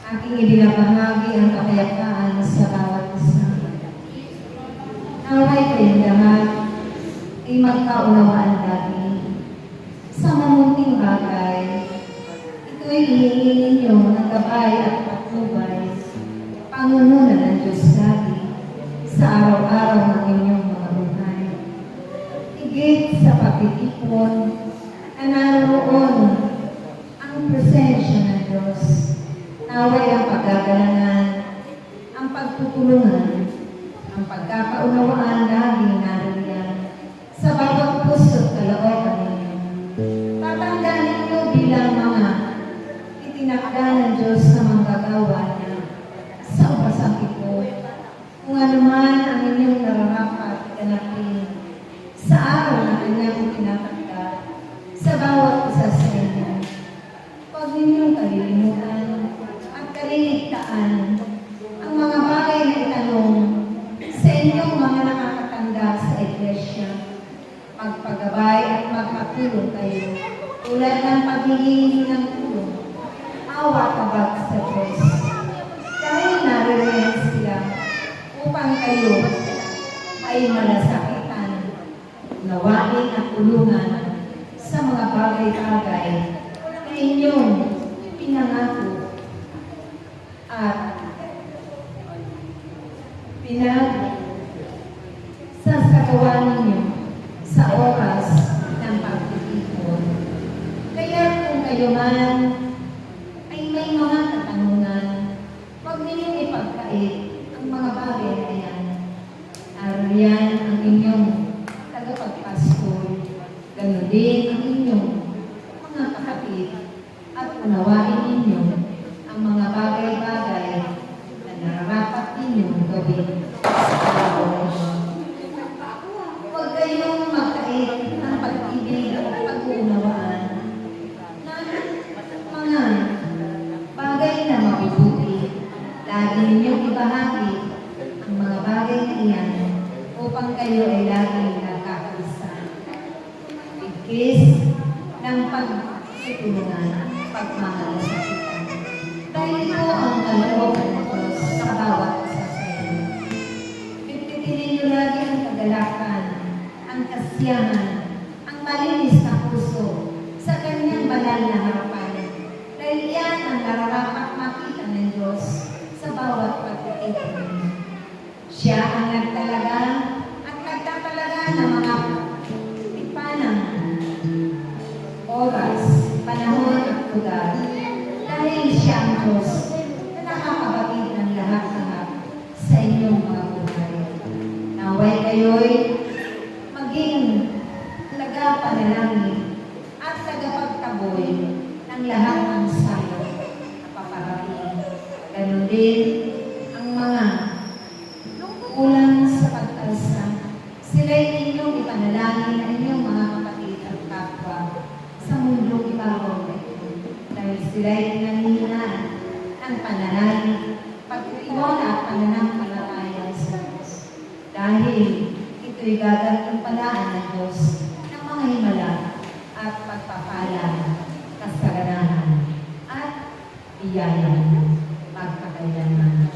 Aking ibinabahagi ang kapayapaan sa bawat isa. Naway kayong lahat ay magkaunawaan lagi. Sa mamunting bagay, ito'y hihingi ninyo ng gabay at patnubay, pangununan ng Diyos lagi sa araw-araw ng inyong mga buhay. Higit sa pagtitipon na naroon ang presensya ng Diyos. Naway ang paggagalangan, ang pagtutulungan, ang pagkakaunawaan laging nariyan sa bawat puso't kalooban ninyo. Tatandaan ninyo bilang mga itinakda ng Diyos na manggagawa niya sa ubasang ito, kung anuman ang inyong nararapat ganapin sa araw na kanyang itinatakda sa bawat isa sa inyo. Huwag ninyong kalilimutan kaliligtaan ang mga bagay na itanong sa inyong mga nakakatanda sa iglesia. Magpagabay at magpatulong kayo tulad ng paghihingi ng tulong, awa kabag sa Diyos. Dahil naririyan sila upang kayo ay malasakitan, nawain at tulungan sa mga bagay-bagay na inyong pinangako at sasagawa ninyo sa oras ng pagtitipon. Kaya kung kayo man ay may mga katanungan, huwag ninyong ipagkait ang mga bagay na yan. Ariyan ang inyong tagapagpastol, gano'n din ang inyong mga kapatid, at unawain ninyo ang mga bagay-bagay na nararapat ninyong gawin sa araw. Huwag kayong magkait ng pag-ibig at pag-uunawaan na mga bagay na mabubuti. Lagi ninyong ibahagi ang mga bagay na iyan upang kayo ay lagi nagkakaisa. Bigkis ng pagtutulungan, pagmamalasakit. Dahil ito ang kalooban ng Diyos sa bawat isa sa inyo. Pipiliin ninyo lagi ang kagalakan, ang kasiyahan, ang malinis na puso sa kanyang banal na harapan. Dahil yan ang nararapat makita ng Diyos sa bawat pagtitipon ninyo. Siya ang nagtalaga at nagtatalaga ng mga tipanang oras, panahon at lugar. Dahil siya ang Diyos na nakakabatid ng lahat-lahat sa inyong mga buhay. Naway kayo'y maging tagapanalangin at tagapagtaboy ng lahat ng sayo na paparating. Ganon din ang mga kulang sa pag-alsa. Sila'y inyong ipanalangin ng inyong mga kapatid at kapwa sa mundong ibabaw na ito. Dahil sila'y nangihinaan ng panalangin, pagtitiwala at pananampalataya sa Diyos. Dahil ito'y gagampalaan ng Diyos ng mga himala at pagpapala, kasaganahan at biyaya magpakailanman.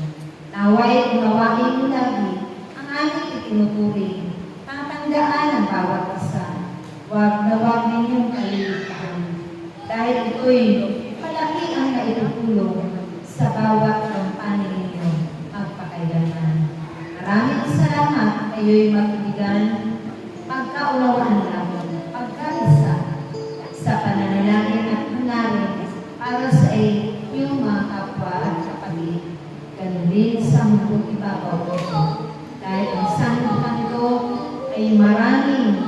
Naway unawain mo lagi ang aming itinuturing. Tatandaan ang bawat isa. Huwag na huwag ninyong kalilimutan. Dahil ito'y malaki ang naitutulong sa bawat kampanya ninyo magpakailanman. Maraming salamat kayo'y magbibigan, pagkaunawaan lang, pagkaisa sa pananalangin at hangarin para sa inyong mga kapwa at kapatid. Ganun din sa mundong ibabaw. Dahil ang sanlibutan ito ay maraming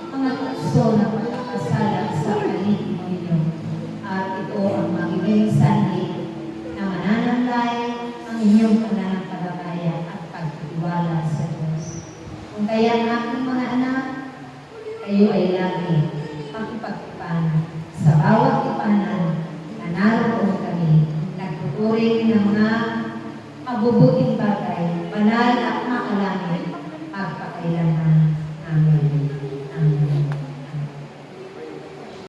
mga tukso na pagkakasala sa paligid ninyo. At ito ang magiging sanhi na mananamlay ang inyong pananampalataya at pagtitiwala sa Diyos. Kung kaya aking mga anak, kayo ay lagi makipagtipan sa bawat tipanan na naroon kami, nagtuturing ng mga mabubuting bagay, banal at makalangit, magpakailanman.